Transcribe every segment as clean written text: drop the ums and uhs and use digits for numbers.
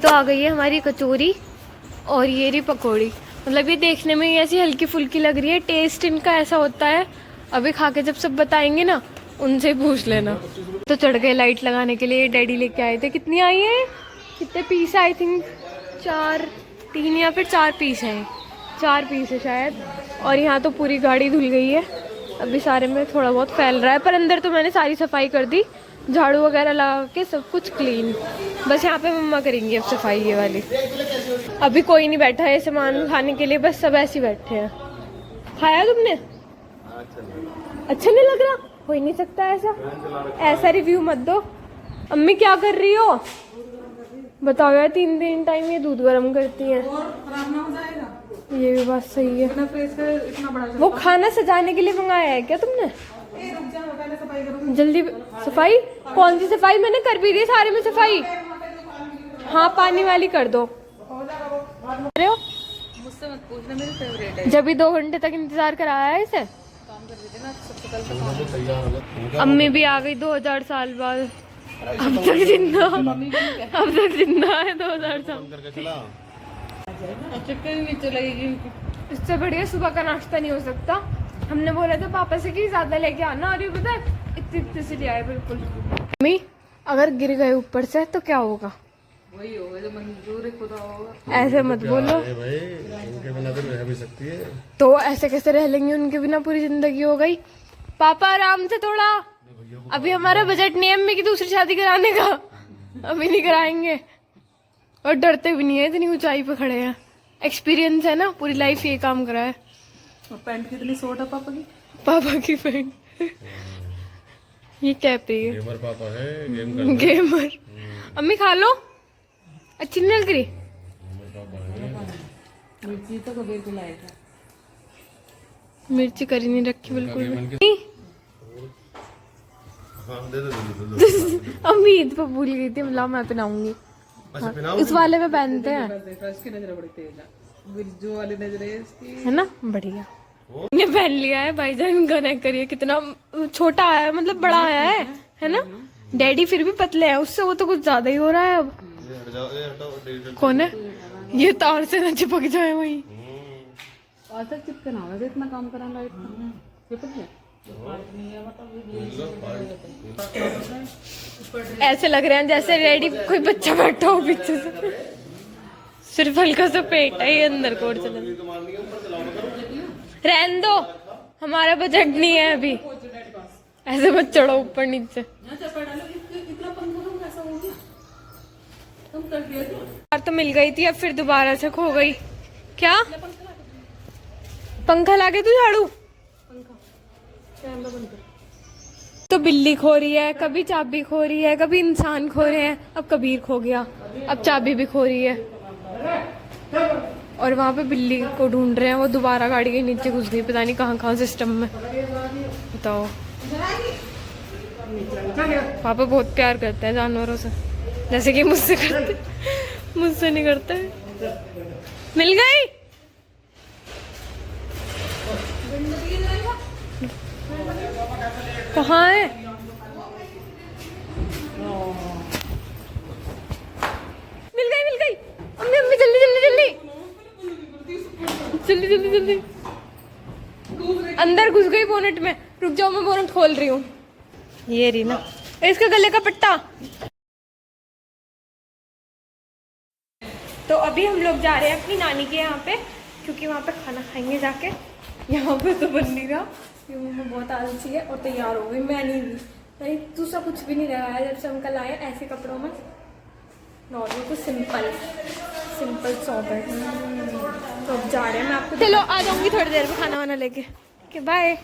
तो आ गई है हमारी कचौरी और ये रही पकौड़ी। मतलब ये देखने में ही ऐसी हल्की फुल्की लग रही है, टेस्ट इनका ऐसा होता है अभी खा के जब सब बताएंगे ना उनसे पूछ लेना। तो चढ़ गए लाइट लगाने के लिए, डैडी लेके आए थे। कितनी आई है, कितने पीस है? आई थिंक 3 या फिर 4 पीस हैं, 4 पीस है शायद। और यहाँ तो पूरी गाड़ी धुल गई है, अभी सारे में थोड़ा बहुत फैल रहा है, पर अंदर तो मैंने सारी सफाई कर दी, झाड़ू वगैरह लगा के सब कुछ क्लीन। बस यहाँ पे मम्मा करेंगी अब सफाई ये वाली। अभी कोई नहीं बैठा है सामान खाने के लिए, बस सब ऐसे ही बैठे हैं। खाया तुमने? अच्छा नहीं लग रहा? हो ही नहीं सकता ऐसा, ऐसा रिव्यू मत दो। अम्मी क्या कर रही हो बताओ यार, 3 टाइम ये दूध गर्म करती है, ये भी बात सही है। इतना बड़ा वो खाना सजाने के लिए मंगाया है क्या तुमने? जल्दी सफाई, कौन सी सफाई? मैंने कर भी दी सारे में सफाई। हाँ पानी वाली कर दो। अरे मुझसे मत पूछना, मेरी फेवरेट है। जब भी 2 घंटे तक इंतजार कराया है इसे। काम कर रही थी ना, सबसे पहले अम्मी भी आ गई 2000 साल बाद। अब तक जिंदा है 2000 साल। चक्कर नहीं चलेगी। इससे बढ़िया सुबह का नाश्ता नहीं हो सकता। हमने बोला था पापा से कि ज्यादा लेके आना, और ये पता है इतने से ले आए बिल्कुल। मम्मी अगर गिर गए ऊपर से तो क्या होगा? वही होगा जो मंजूर खुदा होगा। ऐसे मत बोलो भाई, उनके बिना तो रह भी सकती है। तो ऐसे कैसे रह लेंगे, उनके बिना पूरी जिंदगी हो गई। पापा आराम से थोड़ा, अभी हमारा बजट नहीं है अम्मी की दूसरी शादी कराने का, अभी नहीं कराएंगे। और डरते भी नहीं है, इतनी ऊंचाई पे खड़े हैं, एक्सपीरियंस है ना, पूरी लाइफ ये काम करा है। पैंट कितनी शॉर्ट है पापा की? पापा की पैंट ये कैप है, गेमर पापा है, गेमर। अम्मी खा लो, अच्छी नहीं लग रही? मिर्ची तो कभी खिलाया था, मिर्ची करी नहीं रखी बिल्कुल भी। अम्मी ईद पे भूल गई थी, बुला मैं पहनाऊंगी। इस वाले में पहनते हैं, इसकी नजर बड़ी तेज है, बिरजू वाली नजर है इसकी, है ना, बढ़िया। ने पहन लिया है भाईजान, कनेक्ट करिए। कितना छोटा आया है, मतलब बड़ा आया है ना? डैडी फिर भी पतले हैं उससे, वो तो कुछ ज्यादा ही हो रहा है अब। कौन है ये? तार से न चिपक जाए वही। आज तक चिपकना होगा, इतना काम करा लाइट चिपक गया। ऐसे लग रहे हैं जैसे डैडी कोई बच्चा बैठा हो पीछे से, सिर्फ हल्का सा पेट है ये अंदर को। रहने दो, हमारा बजट नहीं है अभी, ऐसे मत चढ़ो ऊपर नीचे। बार तो मिल गई थी, अब फिर दोबारा से खो गई। क्या पंखा लाके तू झाड़ू? तो बिल्ली खो रही है, कभी चाबी खो रही है, कभी इंसान खो रहे हैं, अब कबीर खो गया, अब चाबी भी खो रही है। और वहाँ पे बिल्ली को ढूंढ रहे हैं, वो दोबारा गाड़ी के नीचे घुस गई, पता नहीं कहाँ कहाँ सिस्टम में। बताओ, पापा बहुत प्यार करते हैं जानवरों से, जैसे कि मुझसे करते, मुझसे नहीं करते। मिल गई? कहाँ है? मिल गई, मिल गई। अम्मी अम्मी जल्दी जल्दी जल्दी जल्दी जल्दी जल्दी। अंदर घुस गई बोनट में। रुक जाओ, मैं बोनट खोल रही हूँ। ये रही ना इसका गले का पट्टा। तो अभी हम लोग जा रहे हैं अपनी नानी के यहाँ पे, क्योंकि वहाँ पे खाना खाएंगे जाके। यहाँ पे तो बन नहीं रहा, मम्मा बहुत आलसी है और तैयार हो गई। मैं नहीं दूसरा कुछ भी नहीं लगाया जब से अंकल आए, ऐसे कपड़ों में नॉर्मल कुछ सिंपल सॉबर। तो अब जा रहे हैं, मैं आपको चलो आ जाऊंगी थोड़ी देर में खाना वाना लेके। Okay bye.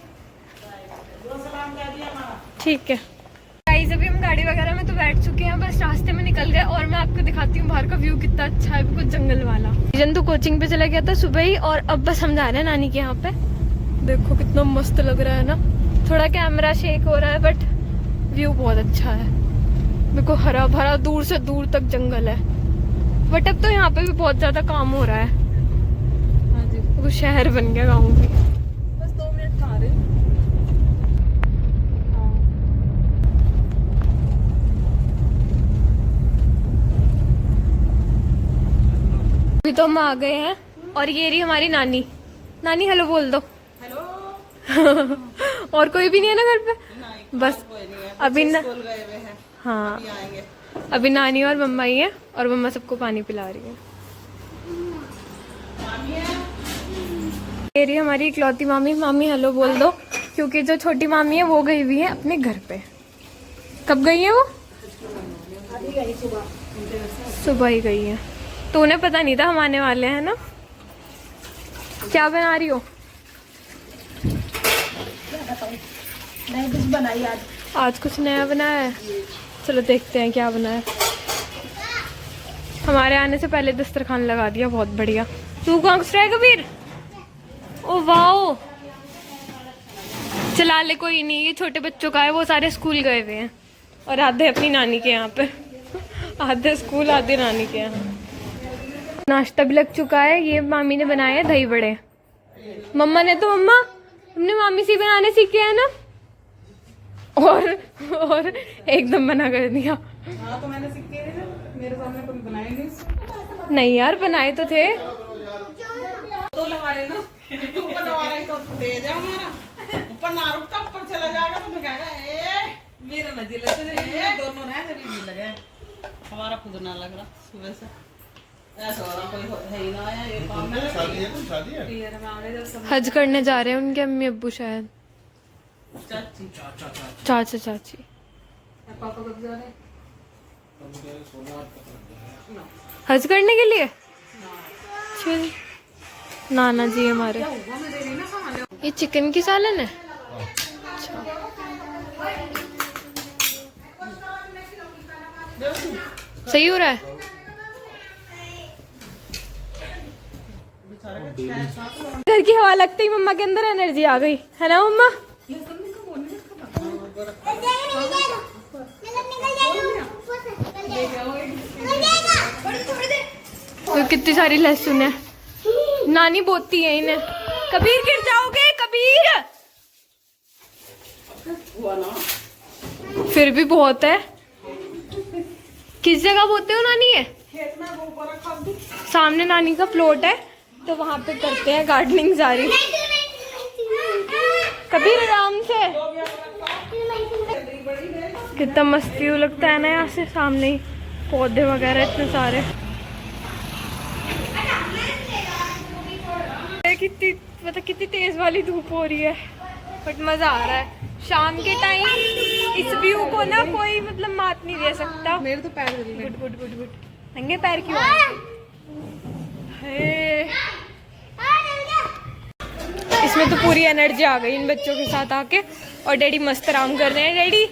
ठीक है गाइस, अभी हम गाड़ी वगैरह में तो बैठ चुके हैं, बस रास्ते में निकल गए। और मैं आपको दिखाती हूँ बाहर का व्यू कितना अच्छा है, कुछ जंगल वाला। जंतु कोचिंग पे चला गया था सुबह ही, और अब बस हम जा रहे हैं नानी के यहाँ पे। देखो कितना मस्त लग रहा है ना, थोड़ा कैमरा शेक हो रहा है बट व्यू बहुत अच्छा है। देखो हरा भरा दूर से दूर तक जंगल है। बट अब तो यहाँ पे भी बहुत ज्यादा काम हो रहा है। हाँ जी, वो शहर बन गया गाँव भी। बस 2 मिनट खा रहे। अभी तो हम आ गए हैं और ये रही हमारी नानी। नानी हेलो बोल दो। हेलो। और कोई भी नहीं है ना घर पे? बस अभी ना, स्कूल गए हुए हैं, हाँ अभी आएंगे। अभी नानी और मम्मा ही है और मम्मा सबको पानी पिला रही है। ये रही हमारी इकलौती मामी। मामी हेलो बोल दो, क्योंकि जो छोटी मामी है वो गई हुई है अपने घर पे। कब गई है वो? सुबह ही गई है, तो उन्हें पता नहीं था हम आने वाले हैं ना। क्या बना रही हो? नहीं कुछ बनाई आज कुछ नया बनाया है, चलो देखते हैं क्या बनाया है। हमारे आने से पहले दस्तरखान लगा दिया, बहुत बढ़िया। तू कहाँ घुस रहा है कबीर? ओ वाओ, चला ले, कोई नहीं, ये छोटे बच्चों का है, वो सारे स्कूल गए हुए हैं और आधे अपनी नानी के यहाँ पे। आधे स्कूल आधे नानी के यहाँ। नाश्ता भी लग चुका है। ये मामी ने बनाए हैं दही बड़े। मम्मा ने तो, मम्मा हमने मामी से बनाने सीखे हैं ना, और एकदम मना कर दिया। हाँ तो मैंने सीख के ना, मेरे सामने कभी बनाए नहीं। नहीं यार, बनाए तो थे। तो लगा रहे ना, ऊपर लगा रहे तो तेज है हमारा, ऊपर ना रुकता, ऊपर चला जाएगा तो मैं कहेगा ए मेरा न जिले से दोनों ना जब मिल गए। हमारा खुद ना लग रहा सुबह से, ऐसा हो रहा कोई है ही ना आया। ये काम में शादी है, कुछ शादी है। क्लियर में आगे जब सब हज करने जा रहे हैं उनके अम्मी अब्बू, शायद चाची चाचा चाची। पापा कब जा रहे? हज करने के लिए? चल, नाना जी हमारे। ये चिकन की सालन है। अच्छा, सही हो रहा है। घर की हवा लगते ही मम्मा के अंदर एनर्जी आ गई है ना मम्मा? तो कितनी सारी लहसुन है, नानी बोती है इन्हें। कबीर गिर जाओगे कबीर। फिर भी बहुत है। किस जगह बोते हो नानी है? सामने नानी का प्लॉट है तो वहां पे करते हैं गार्डनिंग सारी। कबीर आराम से। कितना मस्ती लगता है ना यहाँ से, सामने ही पौधे वगैरह इतने सारे। कितनी मतलब कितनी तेज वाली धूप हो रही है, बट मजा आ रहा है। शाम के टाइम इस व्यू को ना कोई मतलब मात नहीं दे सकता। मेरे तो पैर जल गए। Good good good. नंगे पैर क्यों? इसमें तो पूरी एनर्जी आ गई इन बच्चों के साथ आके, और डैडी मस्त आराम कर रहे हैं। डैडी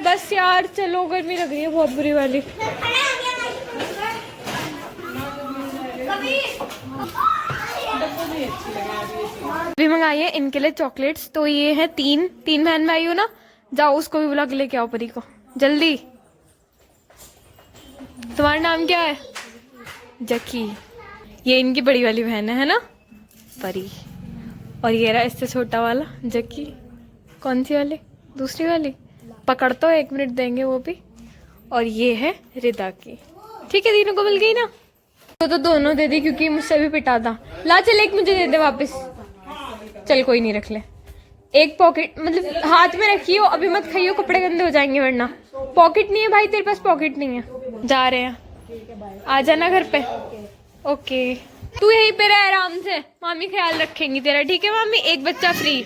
बस यार चलो, गर्मी लग रही है बहुत बुरी वाली। अभी मंगाई है इनके लिए चॉकलेट्स, तो ये है तीन बहन भाई हो ना। जाओ उसको भी बुला के लेके आओ, परी को जल्दी। तुम्हारा नाम क्या है? जकी। ये इनकी बड़ी वाली बहन है ना, परी। और ये रहा इससे छोटा वाला जकी। कौन सी वाली? दूसरी वाली। पकड़ तो 1 मिनट देंगे वो भी। और ये है रिदा की। ठीक है, तीनों को मिल गई ना। तो दोनों दे दी क्योंकि मुझसे भी पिटा था। ला चल, एक मुझे दे दे वापस। चल कोई नहीं, रख ले। एक पॉकेट मतलब हाथ में रखियो, अभी मत खाइयो, कपड़े गंदे हो जाएंगे वरना। पॉकेट नहीं है भाई तेरे पास? पॉकेट नहीं है। जा रहे हैं, आ जाना घर पे। ओके, तू यहीं पे रह आराम से, मामी ख्याल रखेंगी तेरा। ठीक है मामी? एक बच्चा फ्री।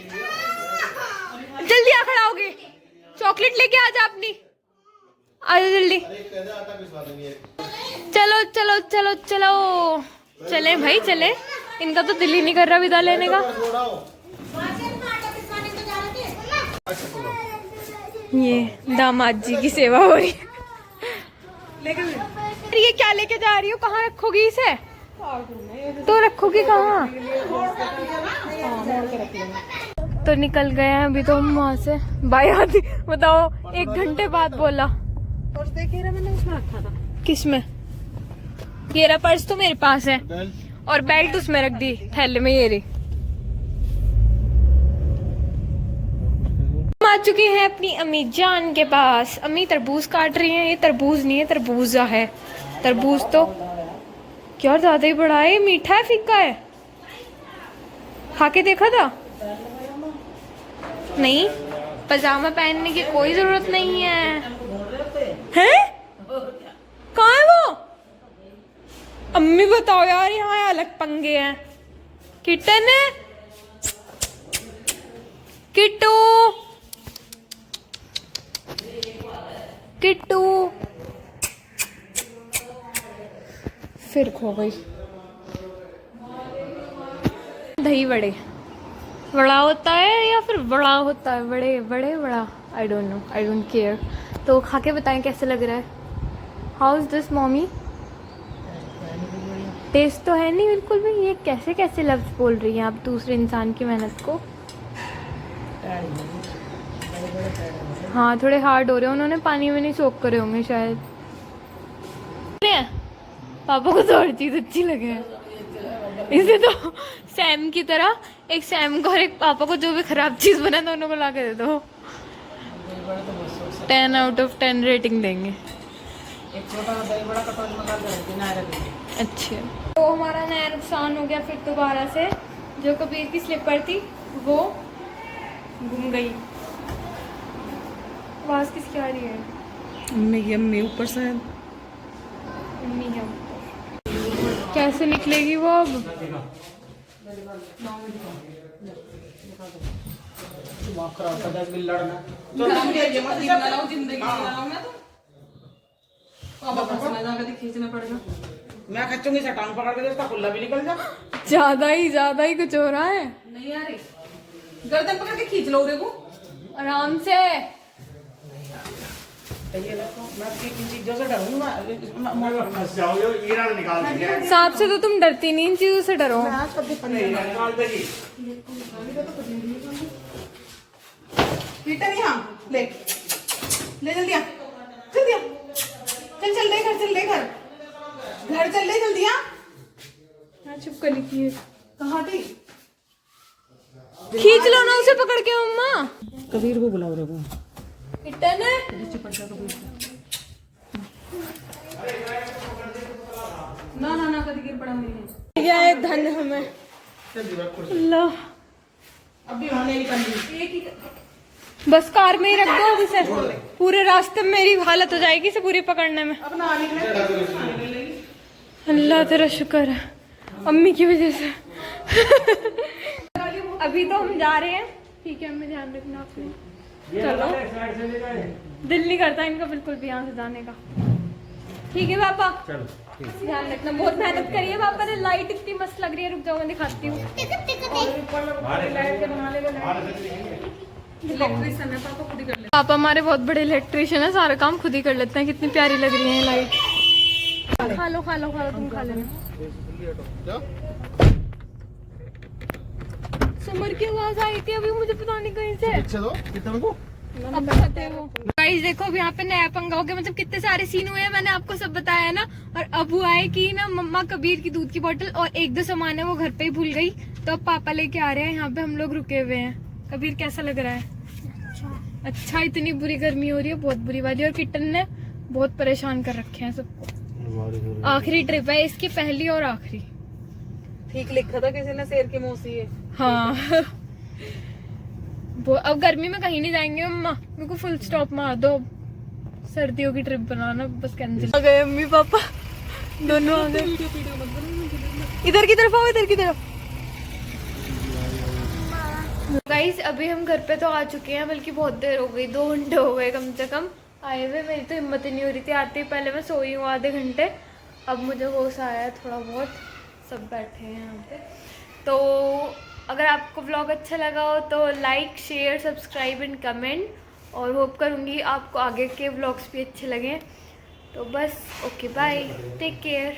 जल्दी आ, खड़ा होगे। चॉकलेट लेके आ जा अपनी, आ जा जल्दी। चलो चलो चलो चलो, चले भाई चले। इनका तो दिल ही नहीं कर रहा विदा लेने का। ये दामाद जी की सेवा हो रही है। ये क्या लेके जा रही हो? कहाँ रखोगी इसे? तो रखोगी कहाँ? तो निकल गए हैं अभी तो हम वहाँ से। भाई आदि बताओ, 1 घंटे बाद बोला। पर्स देखे मैंने उसमें रखा था। किस में? ये रहा पर्स तो मेरे पास है, और बेल्ट उसमें रख दी थैले में। ये रही। हम आ चुके हैं अपनी अम्मी जान के पास। अम्मी तरबूज काट रही हैं। ये तरबूज नहीं है, तरबूजा है। तरबूज तो क्या ज्यादा ही बड़ा है, मीठा है फीका है? खा के देखा था? नहीं, पजामा पहनने की कोई जरूरत नहीं है। हैं? कहाँ है वो? अम्मी बताओ यार, यहाँ अलग पंगे हैं। किटन है, किट्टू, किट्टू फिर खो गई। दही बड़े बड़ा होता है या फिर बड़ा होता है? बड़े बड़े बड़ा, I don't know, I don't care. तो खा के बताएं कैसे लग रहा है। How is this mommy? Taste तो है नहीं बिल्कुल भी। ये कैसे कैसे लफ्ज बोल रही हैं आप दूसरे इंसान की मेहनत को। हाँ, थोड़े हार्ड हो रहे हैं, उन्होंने पानी में नहीं सोक करे होंगे शायद। पापा को तो और चीज अच्छी लगे। इसे तो सैम की तरह, एक सैम को और एक पापा को जो भी खराब चीज बना दोनों को ला के दे दो, 10 out of 10 रेटिंग देंगे। एक छोटा सा दही बड़ा कटोरी में डाल के ना रख। अच्छा, तो हमारा नया नुकसान हो गया फिर दोबारा से। जो कबीर की स्लीपर थी वो घूम गई। आवाज किसकी आ रही है? अम्मी ऊपर से मम्मी है ऊपर। कैसे निकलेगी वो अब? खींचना पड़ेगा। मैं खींचूंगी, टांग पकड़ के उसका खुला भी निकल जा। ज्यादा ही कुछ हो रहा है। नहीं आ रही, गर्दन पकड़ के खींच लो रे को आराम से। ये देखो, मैं किन चीजों से डरूंगा। सांप से तो तुम डरती नहीं, इन चीजों से डरो। हीटर यहाँ ले जल्दी आ, जल्दी आ, चल दे घर, चल दे घर, चल दे जल्दी आ। हाँ, चुप कर लिखी है। कहाँ थी? खींच लो ना उसे पकड़ के मम्मा। कबीर को बुलाओ रे को। किटन है? ना कभी गिर पड़ा मेरी। क्या है धन हमें। लो अभी होने ही करनी। बस कार में ही रख दो इसे, पूरे रास्ते में मेरी हालत हो जाएगी इसे पूरी पकड़ने में। अब ना निकले। अल्लाह तेरा शुक्र है अम्मी की वजह से। अभी तो हम जा रहे हैं, ठीक है अम्मी, ध्यान रखना अपने। चलो, दिल नहीं करता इनका बिल्कुल भी यहाँ से जाने का। ठीक है पापा, ध्यान रखना, बहुत मेहनत करी है पापा ने। लाइट इतनी मस्त लग रही है, रुक जाओ मैं दिखाती हूँ। इलेक्ट्रिशियन है पापा, खुद ही कर ले। पापा हमारे बहुत बड़े इलेक्ट्रिशियन है, सारा काम खुद ही कर लेते हैं। कितनी प्यारी लग रही है लाइट। खा लो तुम खा लेना। समर की आवाज आई थी अभी, मुझे पता नहीं कहीं से। अब बताते हो गाइस, देखो अब यहाँ पे नया पंगा हो गया। मतलब कितने सारे सीन हुए हैं, मैंने आपको सब बताया ना। और अब हुआ है कि ना मम्मा कबीर की दूध की बोतल और एक दो सामान है वो घर पे ही भूल गई, तो अब पापा लेके आ रहे हैं। यहाँ पे हम लोग रुके हुए हैं। कबीर कैसा लग रहा है? अच्छा, इतनी बुरी गर्मी हो रही है, बहुत बुरी वाली। और किटन ने बहुत परेशान कर रखे हैं सबको। आखिरी ट्रिप है इसकी, पहली और आखिरी। ठीक लिखा था किसी ने, शेर की मौसी है। हाँ। अब गर्मी में कहीं नहीं जाएंगे मम्मा, मेरे को फुल स्टॉप मार दो। सर्दियों की ट्रिप बनाना बस कैंसिल। आ गए अम्मी पापा दोनों आ गए। इधर की तरफ आओ, इधर की तरफ। गाइस अभी हम घर पे तो आ चुके हैं, बल्कि बहुत देर हो गई, 2 घंटे हो गए कम से कम आए हुए। मेरी तो हिम्मत ही नहीं हो रही थी आते ही, पहले मैं सोई हूँ आधे घंटे, अब मुझे होश आया है थोड़ा बहुत। सब बैठे हैं यहाँ पे। तो अगर आपको व्लॉग अच्छा लगा हो तो like, share, subscribe and comment, और होप करूँगी आपको आगे के व्लॉग्स भी अच्छे लगें। तो बस ओके, बाय, टेक केयर।